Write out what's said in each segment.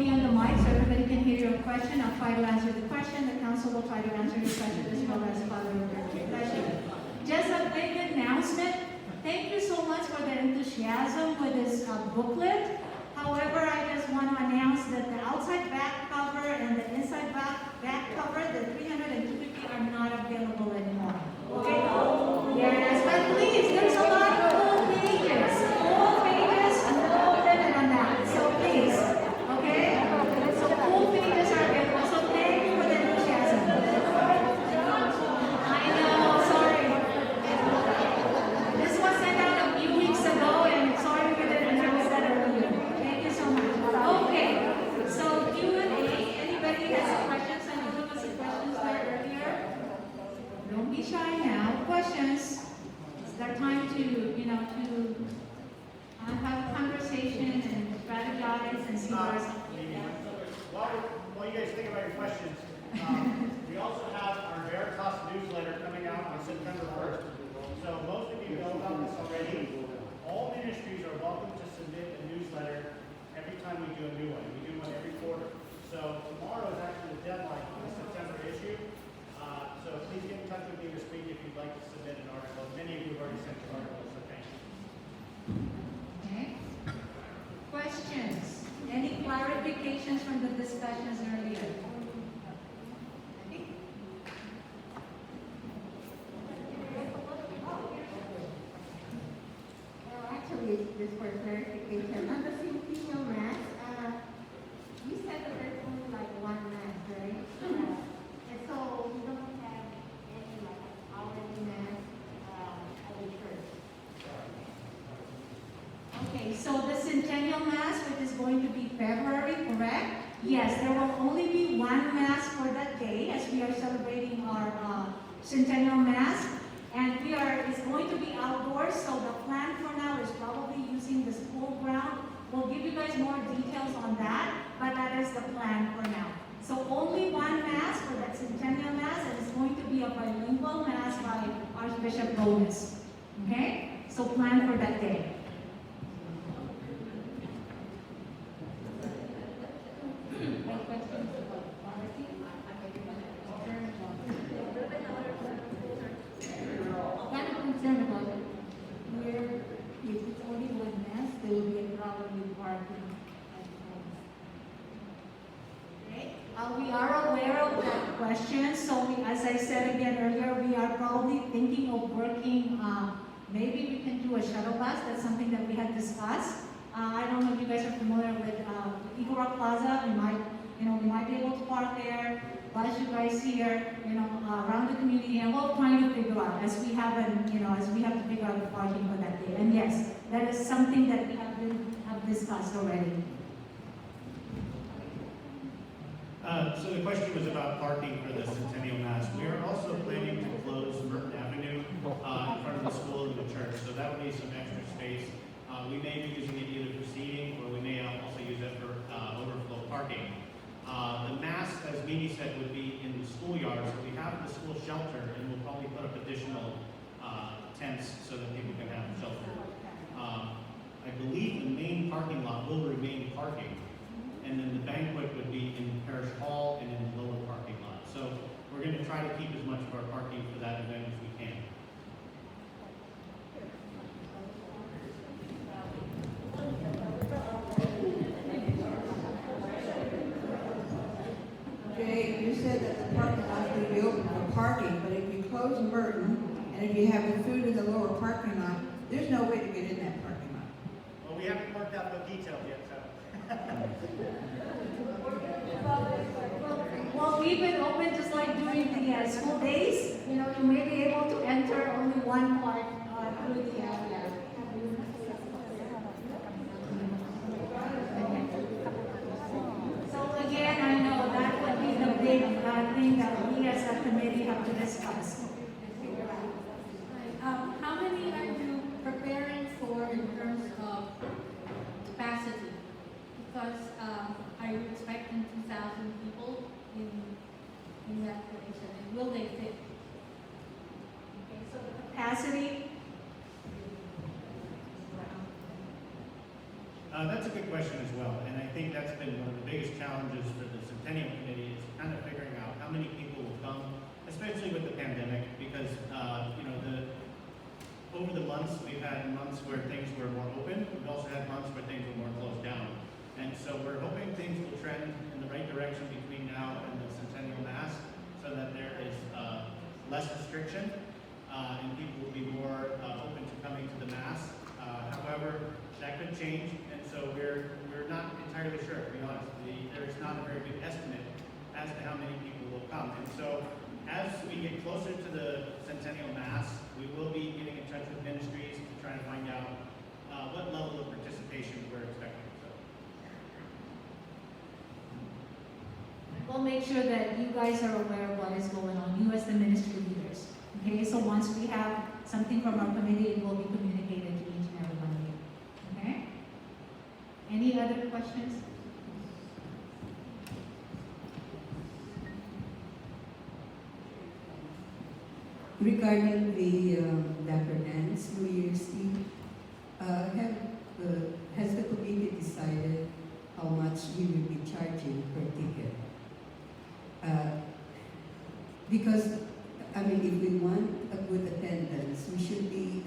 be on the mic so everybody can hear your question. I'll try to answer the question. The council will try to answer your question as well as follow your question. Just a big announcement. Thank you so much for the enthusiasm with this booklet. However, I just want to announce that the outside back cover and the inside back cover, the 300 and 250 are not available anymore. Okay? Yes, but please, there's a lot of full pages. Full pages, no limit on that. So please, okay? So full pages are available. So thank you for the enthusiasm. I know, sorry. This was sent out a few weeks ago, and sorry we didn't announce that earlier. Thank you so much. Okay, so Q&A. Anybody has questions? I know there was some questions there earlier. Don't be shy now. Questions. It's their time to, have a conversation and strategize and see where something. While you guys think about your questions, we also have our Veritas newsletter coming out on September 1st. So most of you know about this already. All ministries are welcome to submit a newsletter every time we do a new one. We do one every quarter. So tomorrow is actually the deadline for the September issue. So please get in touch with me this week if you'd like to submit an article. Many of you have already sent your articles, so thank you. Okay. Questions? Any clarifications from the discussions earlier? Well, actually, just for clarification, on the Centennial Mass, you said that there's only like one Mass, right? And so we don't have any like hourly Mass at the church. Okay, so the Centennial Mass, which is going to be February, correct? Yes, there will only be one Mass for that day as we are celebrating our Centennial Mass. And it's going to be outdoors, so the plan for now is probably using the school ground. We'll give you guys more details on that, but that is the plan for now. So only one Mass for that Centennial Mass, and it's going to be a bilingual Mass by Archbishop Gomez. Okay? So plan for that day. Kind of concerned about where, if it's only one Mass, there will be a problem with parking at homes. Okay. We are aware of that question, so as I said again earlier, we are probably thinking of working, maybe we can do a shuttle bus. That's something that we had discussed. I don't know if you guys are familiar with Eagle Rock Plaza. We might be able to park there, bus you guys here, around the community, and we're trying to figure out as we have to figure out the parking for that day. And yes, that is something that we have discussed already. So the question was about parking for the Centennial Mass. We are also planning to close Merton Avenue in front of the school and the church, so that would be some extra space. We may be using it either for seating, or we may also use it for overflow parking. The Mass, as Mimi said, would be in the schoolyard, so we have the school shelter, and we'll probably put up additional tents so that people can have shelter. I believe the main parking lot will remain parking, and then the banquet would be in Parish Hall and in the lower parking lot. So we're going to try to keep as much of our parking for that event as we can. Jay, you said that the parking lot is going to be open for parking, but if you close Merton, and if you have the food in the lower parking lot, there's no way to get in that parking lot. Well, we haven't worked out the details yet, so. Well, we've been open just like during the school days. You may be able That's a good question as well, and I think that's been one of the biggest challenges for the Centennial Committee is kind of figuring out how many people will come, especially with the pandemic, because over the months we've had months where things were more open. We've also had months where things were more closed down, and so we're hoping things will trend in the right direction between now and the Centennial Mass, so that there is less restriction and people will be more open to coming to the Mass. However, that could change, and so we're not entirely sure, to be honest. There is not a very good estimate as to how many people will come. And so as we get closer to the Centennial Mass, we will be getting in touch with ministries to try to find out what level of participation we're expecting. We'll make sure that you guys are aware of what is going on, you as the ministry leaders. Okay, so once we have something from our committee, it will be communicated to each and every one of you. Okay? Any other questions? Regarding the Dapper Dance New Year's Eve, has the committee decided how much we will be charging per ticket? Because, I mean, if we want a good attendance, we should be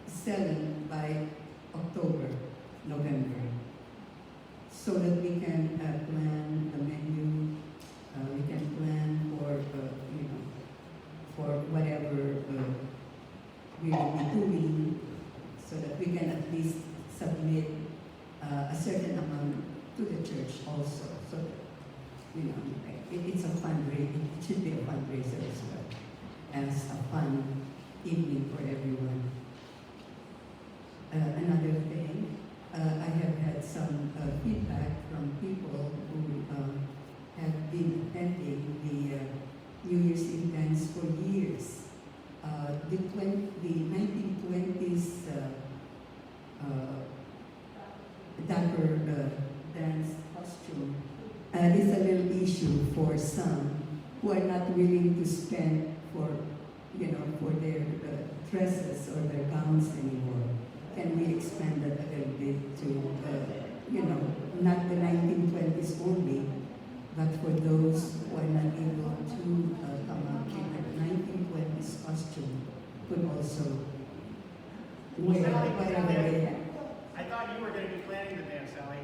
selling by October, November, so that we can plan the menu, we can plan for, for whatever we will be doing, so that we can at least submit a certain amount to the church also. So, it's a fundraiser. It should be a fundraiser as well as a fun evening for everyone. Another thing, I have had some feedback from people who have been attending the New Year's Eve dance for years. The 1920s Dapper dance costume is a little issue for some who are not willing to spend for their dresses or their gowns anymore. Can we expand that a little bit to, not the 1920s only, but for those who are not able to come up in the 1920s costume, could also wear whatever they have. I thought you were going to be planning the dance, Sally.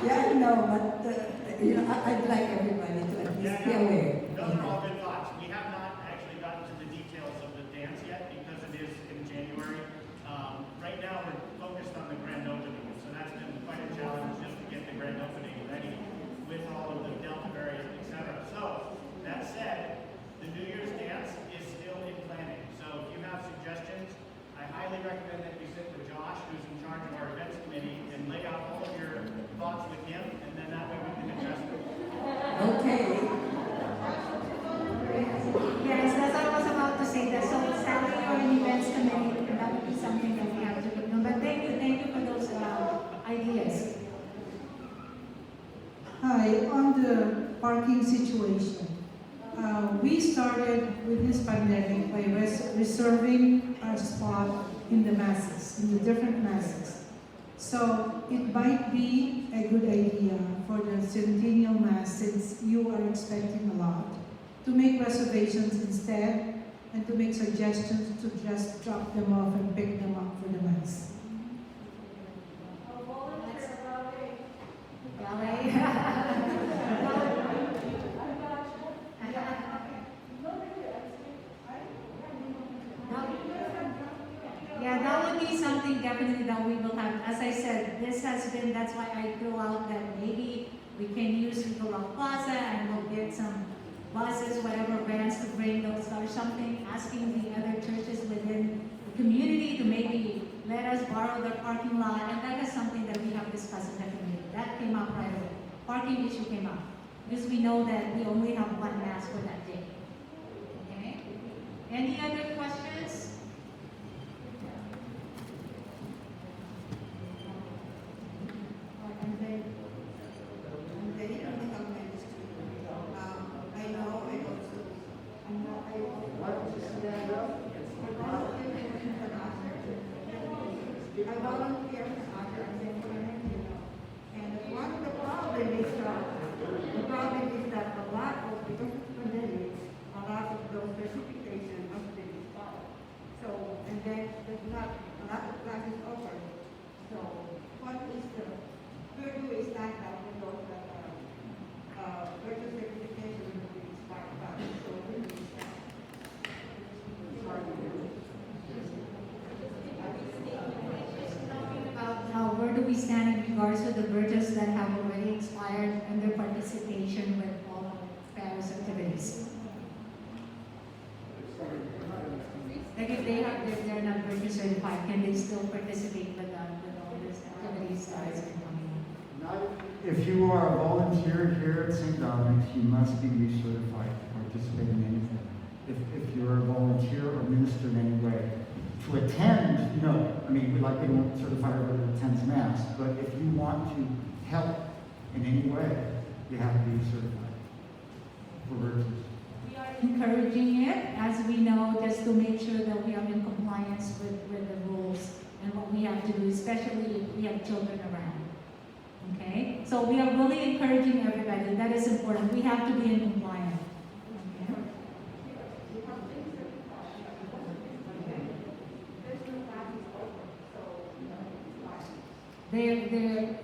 Yeah, no, but I'd like everybody to at least be aware. Those are all good thoughts. We have not actually gotten to the details of the dance yet because it is in January. Right now, we're focused on the grand opening, so that's been quite a challenge just to get the grand opening ready with all of the Delta variant, etc. So, that said, the New Year's dance is still in planning. So, if you have suggestions, I highly recommend that you sit with Josh, who's in charge of our events committee, and lay out all of your thoughts with him, and then that way we can address them. Okay. Yes, that's what I was about to say. That so Sally or an events committee, that would be something that we have to do. But thank you for those ideas. Hi, on the parking situation, we started with this pandemic by reserving our spot in the masses, in the different masses. So it might be a good idea for the Centennial Mass, since you are expecting a lot, to make reservations instead and to make suggestions to just drop them off and pick them up for the Mass. Ballet. Yeah, that would be something definitely that we will have. As I said, that's why I threw out that maybe we can use Eagle Rock Plaza and we'll get some buses, whatever vans to bring those or something, asking the other churches within the community to maybe let us borrow their parking lot. And that is something that we have discussed in the community. That came up right away. Parking issue came up. Because we know that we only have one mass for that day. Okay? Any other questions? I'm very comments to I know I also I volunteers and other assessment, you know. And one of the problem is that a lot of, because it's pandemic, a lot of those certifications have been expired. So, and then there's not a lot of classes offered. So, what is where do we stand out with those that virtual certification have been expired? So, where do we stand? About where do we stand in regards to the virtues that have already expired and their participation with all of Paris activities? Like if they're not virtue certified, can they still participate with all these activities that are coming? If you are a volunteer here at St. Dominic's, you must be recertified to participate in anything. If you're a volunteer or minister in any way, to attend, no. I mean, we don't certify everybody that attends Mass, but if you want to help in any way, you have to be certified for virtues. We are encouraging it, as we know, just to make sure that we are in compliance with the rules and what we have to do, especially if we have children around. Okay? So we are really encouraging everybody. That is important. We have to be in compliance.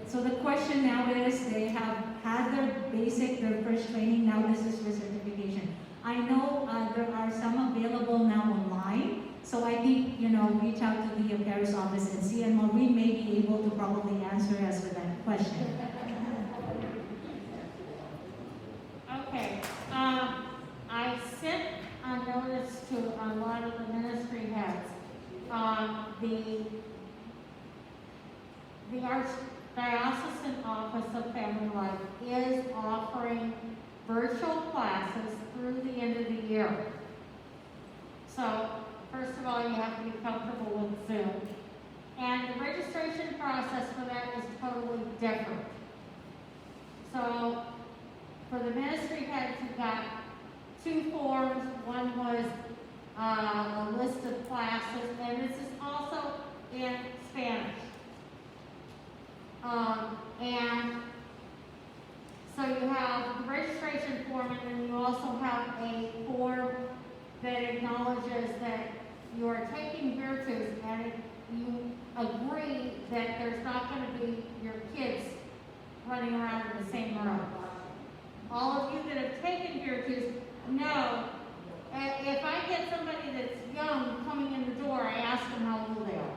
So the question now is, they have had their first training, now this is for certification. I know there are some available now online, so I think, reach out to the Parish office and see, and Maureen may be able to probably answer us with that question. Okay, I sent a notice to a lot of the ministry heads. The Archdiocesan Office of Family Life is offering virtual classes through the end of the year. So, first of all, you have to be comfortable with Zoom. And the registration process for that is totally different. So, for the ministry heads, you've got 2 forms. One was a list of classes, and this is also in Spanish. And so you have the registration form, and then you also have a form that acknowledges that you are taking virtues, and you agree that there's not going to be your kids running around in the same room. All of you that have taken virtues know, if I get somebody that's young coming in the door, I ask them how old they are.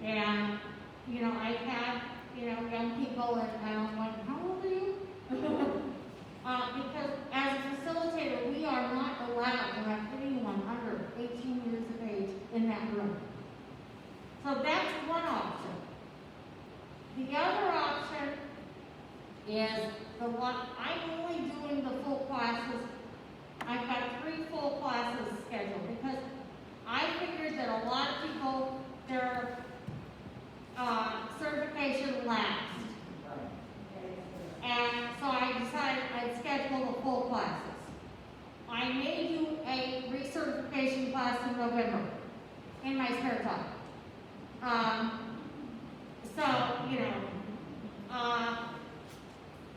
And I've had, young people, and I'm like, how old are you? Because as a facilitator, we are not allowed to have anyone under 18 years of age in that room. So that's one option. The other option is I'm only doing the full classes. I've got 3 full classes scheduled because I figured that a lot of people, their certification lapsed. And so I decided I'd schedule the full classes. I may do a recertification class in November in my spare time.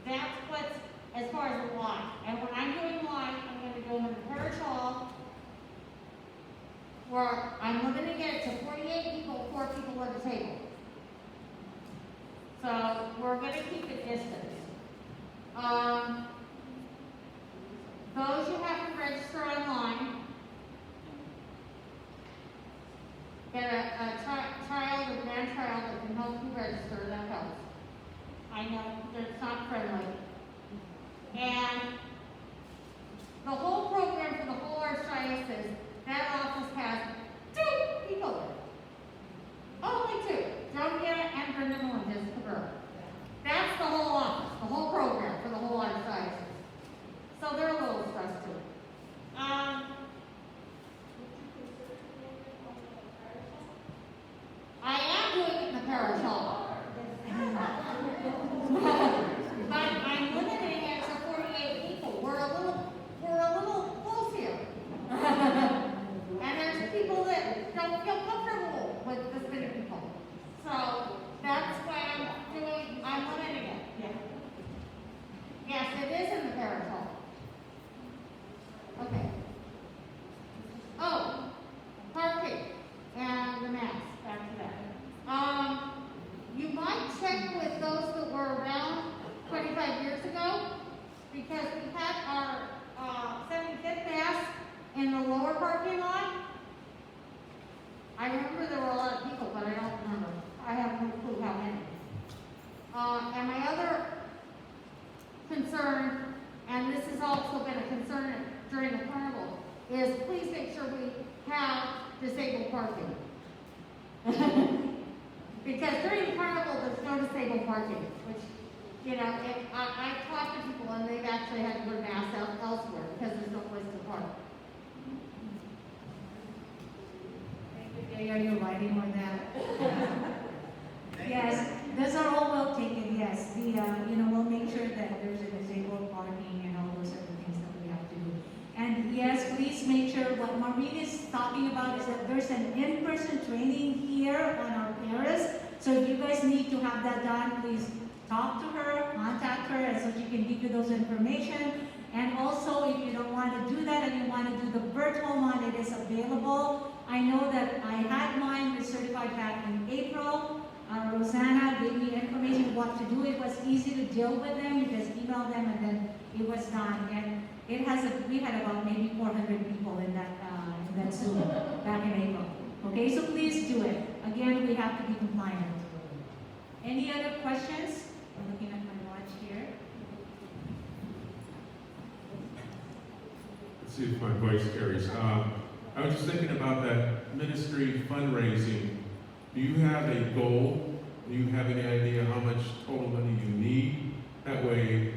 That's what's as far as live. And when I'm doing live, I'm going to go into the Parish Hall, where I'm limiting it to 48 people, 4 people at a table. So we're going to keep it distance. Those you have to register online. Get a child or grandchild that can help you register, that helps. I know that it's not friendly. And the whole program for the whole Archdiocese, that office has 2 people. Only 2. Dominic and Brenda Melendez Cabrera. That's the whole office, the whole program for the whole Archdiocese. So they're a little stressed too. I am doing it in the Parish Hall. But I'm limiting it to 48 people. disabled parking. Because during the carnival, there's no disabled parking, which, you know, I've talked to people and they've actually had to go to mass elsewhere because there's no place to park. Are you writing on that? Yes, those are all well taken, yes. The, we'll make sure that there's a disabled parking and all those other things that we have to do. And yes, please make sure what Maureen is talking about is that there's an in-person training here on our Paris. So if you guys need to have that done, please talk to her, contact her, and so she can give you those information. And also, if you don't want to do that and you want to do the virtual one, it is available. I know that I had mine recertified back in April. Rosanna gave me information what to do. It was easy to deal with them. You just email them and then it was done. And it has we had about maybe 400 people in that Zoom back in April. Okay, so please do it. Again, we have to be compliant. Any other questions? I'm looking at my watch here. Let's see if my voice carries. I was just thinking about that ministry fundraising. Do you have a goal? Do you have any idea how much total money you need? That way,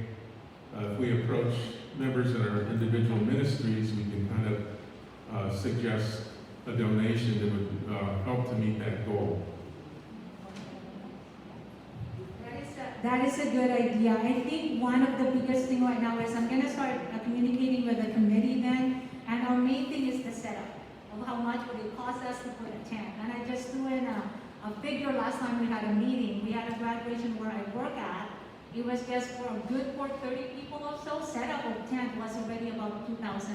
if we approach members in our individual ministries, we can kind of suggest a donation that would help to meet that goal. That is a good idea. I think one of the biggest thing right now is I'm going to start communicating with the committee then, and our main thing is the setup of how much would it cost us to put a tent. And I just threw in a figure last time we had a meeting. We had a graduation where I work at. It was just for a good for 30 people or so. Setup of tent was already about $2,500,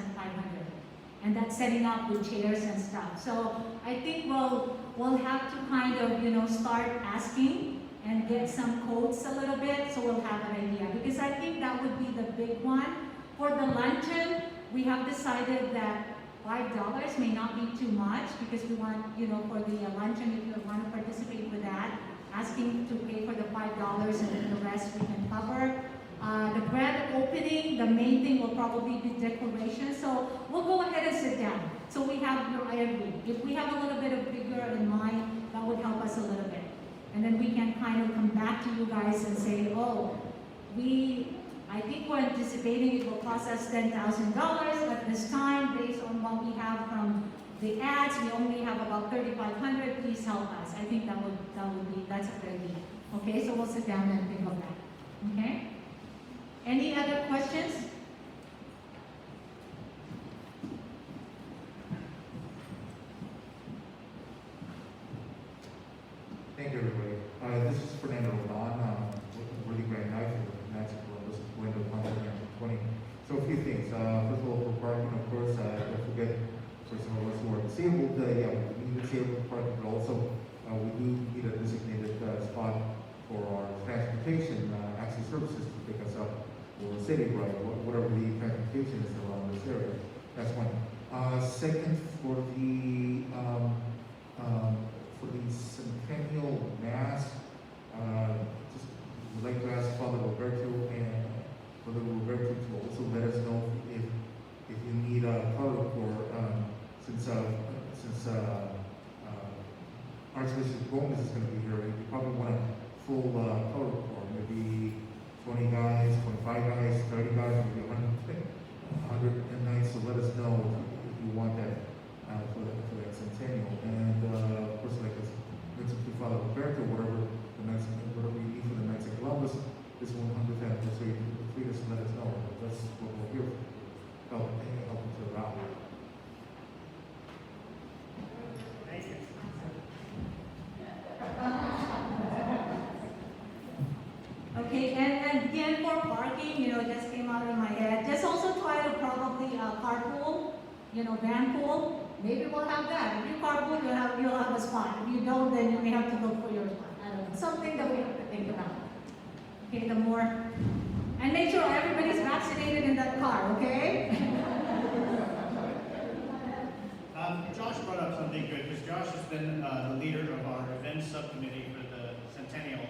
and that's setting up with chairs and stuff. So I think we'll have to kind of start asking and get some quotes a little bit, so we'll have an idea. Because I think that would be the big one. For the luncheon, we have decided that $5 may not be too much because we want, for the luncheon, if you want to participate with that, asking to pay for the $5 and then the rest we can cover. The grand opening, the main thing will probably be decoration. So we'll go ahead and sit down. So we have your, I agree. If we have a little bit of figure in mind, that would help us a little bit. And then we can kind of come back to you guys and say, I think we're anticipating it will cost us $10,000 at this time based on what we have from the ads. We only have about $3,500. Please help us. I think that's a good idea. Okay, so we'll sit down and think of that. Okay? Any other questions? Thank you, everybody. This is Fernando Rodon. Really great night for the Mexico window concert 20. So a few things. First of all, for parking, of course, don't forget for some of us who are disabled, we need disabled parking, but also we do need a designated spot for our transportation access services to pick us up or city ride, whatever the transportation is around this area. That's one. Second, for the Centennial Mass, just would like to ask Father Roberto to also let us know if you need a color core, since Archbishop Gomez is going to be here. You probably want a full color core, maybe 20 guys, 25 guys, 30 guys, maybe 100 so let us know if you want that for that Centennial. And of course, like I mentioned to Father Roberto, whatever you need for the Knights of Columbus, this 100th anniversary, please let us know. That's what we're here for. Help each other out. Thank you. Okay, and again for parking, it just came out in my head. Just also try to probably carpool, van pool. Maybe we'll have that. If you carpool, you'll have a spot. If you don't, then you may have to look for your spot. I don't know. Something that we have to think about. Okay, and make sure everybody's vaccinated in that car, okay? Josh brought up something good because Josh has been the leader of our events subcommittee for the Centennial.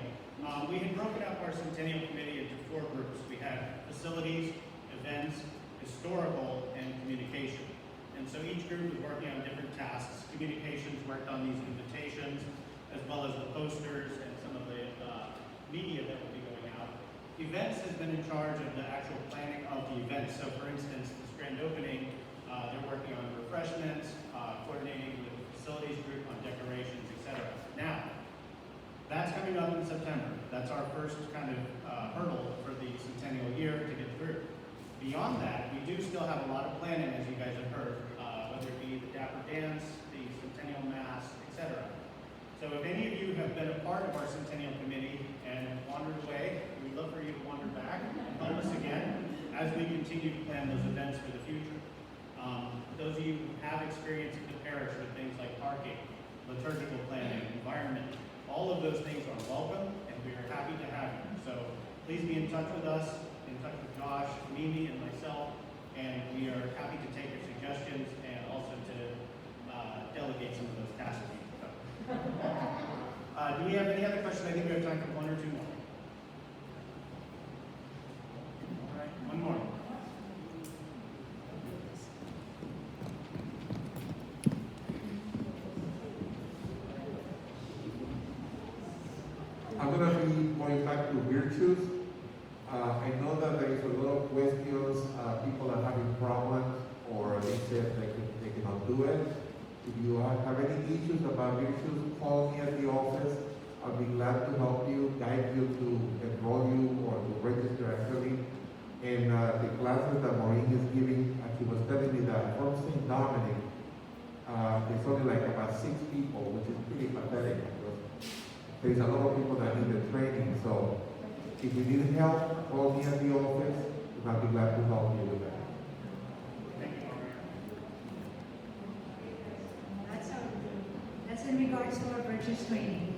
We had broken up our Centennial committee into 4 groups. We had facilities, events, historical, and communication. And so each group was working on different tasks. communications worked on these invitations, as well as the posters and some of the media that will be going out. Events has been in charge of the actual planning of the event. So for instance, this grand opening, they're working on refreshments, coordinating with the facilities group on decorations, etc. Now, that's coming up in September. That's our first kind of hurdle for the centennial year to get through. Beyond that, we do still have a lot of planning, as you guys have heard, whether it be the Dapper Dance, the Centennial Mass, etc. So if any of you have been a part of our Centennial Committee and have wandered away, we'd love for you to wander back and help us again as we continue to plan those events for the future. Those of you who have experience at the parish with things like parking, liturgical planning, environment, all of those things are welcome, and we are happy to have you. So please be in touch with us, in touch with Josh, Mimi, and myself, and we are happy to take your suggestions and also to delegate some of those tasks to you. Do we have any other questions? I think we have time for one or two more. All right, one more. I'm going to be going back to virtues. I know that there is a lot of questions. People are having problems, or they said they cannot do it. If you have any issues about virtues, call me at the office. I'll be glad to help you, guide you to enroll you or to register actually. And the classes that Maureen is giving, she was telling me that from St. Dominic, there's only like about 6 people, which is pretty pathetic. There's a lot of people that need the training, so if you need help, call me at the office, and I'll be glad to help you with that. That's in regards to our virtues training.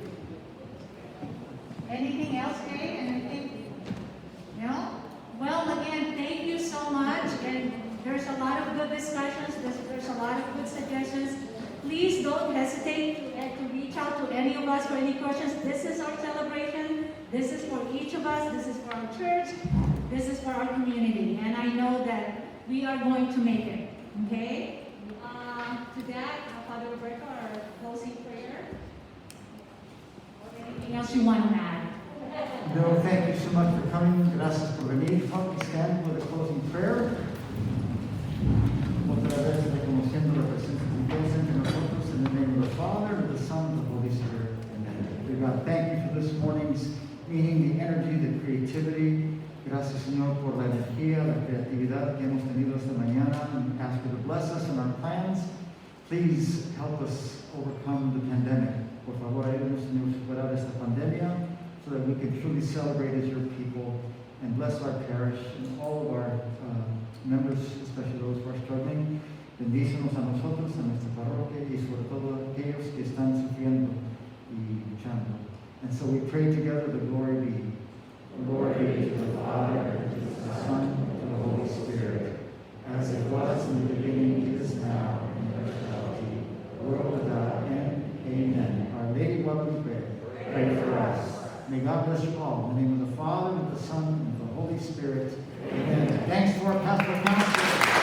Anything else, Kate? Anything? No? Well, again, thank you so much. And there's a lot of good discussions. There's a lot of good suggestions. Please don't hesitate to reach out to any of us for any questions. This is our celebration. This is for each of us. This is for our church. This is for our community. And I know that we are going to make it. Okay? To that, Father Roberto, our closing prayer. Or anything else you want to add? No, thank you so much for coming. Gracias por venir. Help me stand for the closing prayer. Otra vez reconociendo la presencia de Dios entre nosotros in the name of the Father, and the Son, and the Holy Spirit. Amen. Dear God, thank you for this morning's meeting, the energy, the creativity. Gracias, Señor, por la energía, la creatividad que hemos tenido esta mañana. We ask you to bless us in our plans. Please help us overcome the pandemic. Por favor, ayúdanos, Señor, a superar esta pandemia so that we can truly celebrate as your people and bless our parish and all of our members, especially those who are struggling. Bendícenos a nosotros, a nuestra parroquia, y sobre todo aquellos que están sufriendo y luchando. And so we pray together, the glory be. Glory be to the Father, and to the Son, and to the Holy Spirit, as it was in the beginning, it is now, and ever shall be, world without end. Amen. Our Lady, what we pray, pray for us. May God bless you all. In the name of the Father, and of the Son, and of the Holy Spirit. Amen. Thanks to our pastoral council.